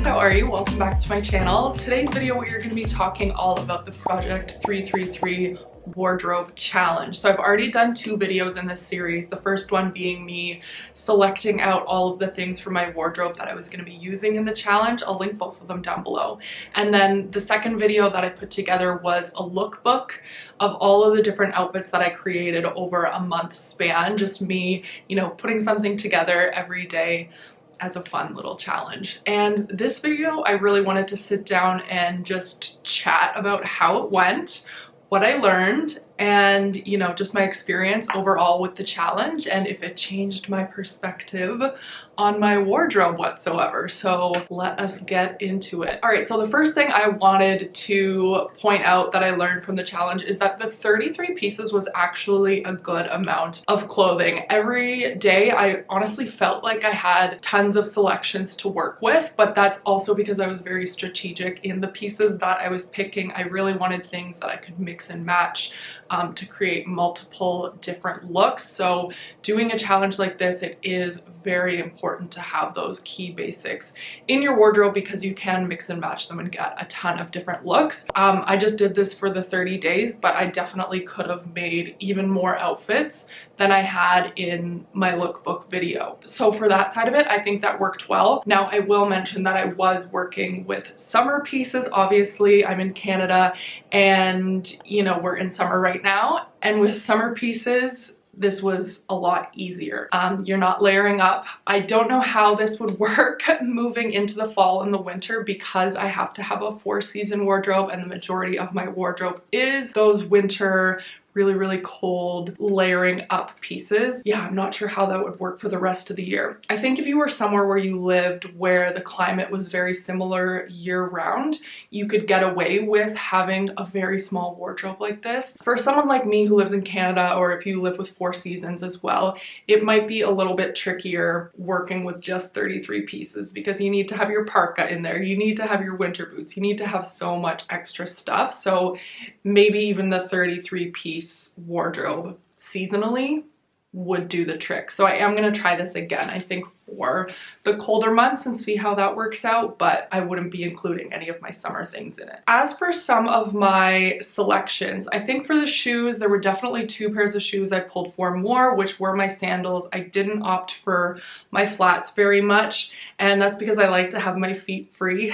how are you? Welcome back to my channel. Today's video we are going to be talking all about the Project 333 wardrobe challenge. So I've already done 2 videos in this series, the first one being me selecting out all of the things from my wardrobe that I was going to be using in the challenge. I'll link both of them down below. And then the second video that I put together was a lookbook of all of the different outfits that I created over a month span, just me, you know, putting something together every day as a fun little challenge. And this video I really wanted to sit down and just chat about how it went, what I learned, and you know, just my experience overall with the challenge and if it changed my perspective on my wardrobe whatsoever. So let us get into it. All right, so the first thing I wanted to point out that I learned from the challenge is that the 33 pieces was actually a good amount of clothing. Every day I honestly felt like I had tons of selections to work with, but that's also because I was very strategic in the pieces that I was picking. I really wanted things that I could mix and match to create multiple different looks. So doing a challenge like this, it is very important to have those key basics in your wardrobe because you can mix and match them and get a ton of different looks. I just did this for the 30 days, but I definitely could have made even more outfits than I had in my lookbook video. So for that side of it, I think that worked well. Now I will mention that I was working with summer pieces. Obviously I'm in Canada and you know, we're in summer right now, and with summer pieces this was a lot easier. You're not layering up. I don't know how this would work moving into the fall and the winter because I have to have a 4-season wardrobe and the majority of my wardrobe is those winter really cold layering up pieces. Yeah, I'm not sure how that would work for the rest of the year. I think if you were somewhere where you lived where the climate was very similar year round, you could get away with having a very small wardrobe like this. For someone like me who lives in Canada, or if you live with 4 seasons as well, it might be a little bit trickier working with just 33 pieces because you need to have your parka in there, you need to have your winter boots, you need to have so much extra stuff. So maybe even the 33 piece wardrobe seasonally would do the trick. So I am going to try this again, I think for the colder months and see how that works out, but I wouldn't be including any of my summer things in it. As for some of my selections, I think for the shoes, there were definitely 2 pairs of shoes I pulled for more, which were my sandals. I didn't opt for my flats very much, and that's because I like to have my feet free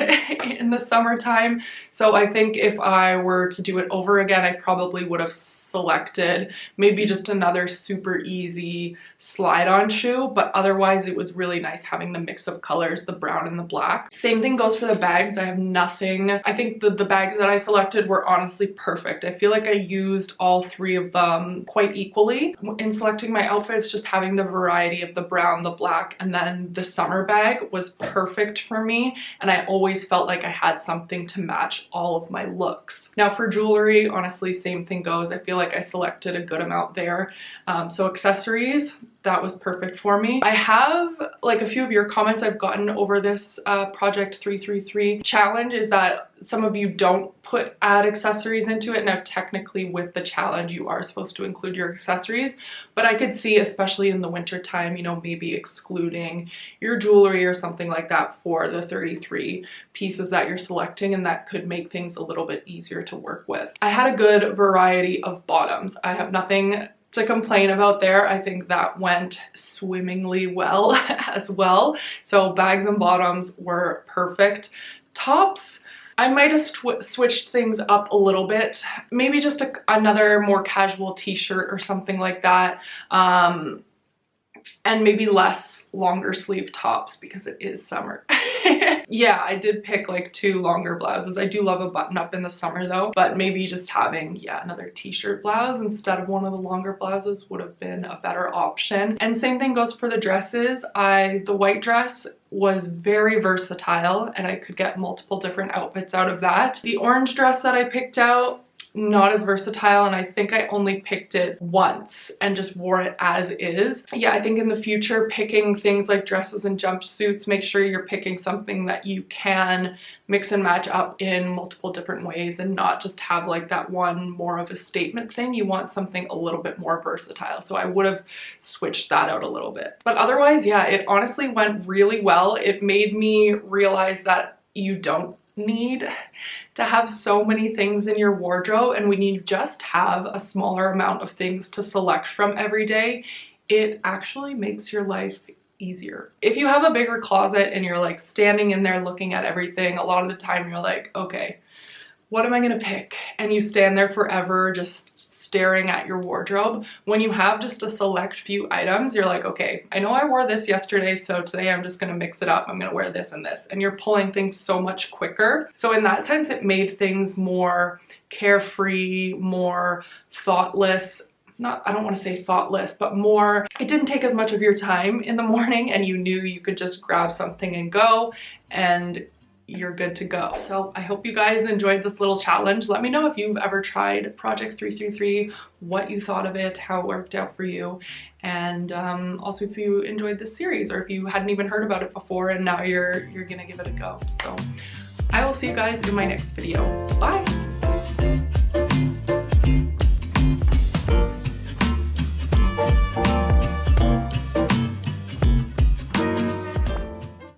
in the summertime. So I think if I were to do it over again, I probably would have selected maybe just another super easy slide-on shoe, but otherwise it was really nice having the mix of colors, the brown and the black. Same thing goes for the bags. I have nothing. I think the bags that I selected were honestly perfect. I feel like I used all 3 of them quite equally in selecting my outfits. Just having the variety of the brown, the black, and then the summer bag was perfect for me, and I always felt like I had something to match all of my looks. Now for jewelry, honestly, same thing goes. I feel like I selected a good amount there. So accessories, that was perfect for me. I have like a few of your comments I've gotten over this Project 333 challenge is that some of you don't add accessories into it. Now technically with the challenge you are supposed to include your accessories, but I could see, especially in the winter time, you know, maybe excluding your jewelry or something like that for the 33 pieces that you're selecting, and that could make things a little bit easier to work with. I had a good variety of bottoms. I have nothing to complain about there. I think that went swimmingly well as well. So bags and bottoms were perfect. Tops, I might have switched things up a little bit. Maybe just another more casual t-shirt or something like that. And maybe less longer sleeve tops because it is summer. Yeah, I did pick like 2 longer blouses. I do love a button up in the summer though, but maybe just having, yeah, another t-shirt blouse instead of one of the longer blouses would have been a better option. And same thing goes for the dresses. The white dress was very versatile and I could get multiple different outfits out of that. The orange dress that I picked out, not as versatile, and I think I only picked it once and just wore it as is. Yeah, I think in the future picking things like dresses and jumpsuits, make sure you're picking something that you can mix and match up in multiple different ways and not just have like that one more of a statement thing. You want something a little bit more versatile. So I would have switched that out a little bit. But otherwise, yeah, it honestly went really well. It made me realize that you don't need to have so many things in your wardrobe, and when you just have a smaller amount of things to select from every day, it actually makes your life easier. If you have a bigger closet and you're like standing in there looking at everything, a lot of the time you're like, okay, what am I gonna pick? And you stand there forever just staring at your wardrobe. When you have just a select few items, you're like, okay, I know I wore this yesterday, so today I'm just gonna mix it up. I'm gonna wear this and this. And you're pulling things so much quicker. So in that sense, it made things more carefree, more thoughtless. I don't want to say thoughtless, but more, it didn't take as much of your time in the morning, and you knew you could just grab something and go, and you're good to go. So I hope you guys enjoyed this little challenge. Let me know if you've ever tried Project 333, what you thought of it, how it worked out for you, and also if you enjoyed this series, or if you hadn't even heard about it before and now you're gonna give it a go. So I will see you guys in my next video. Bye.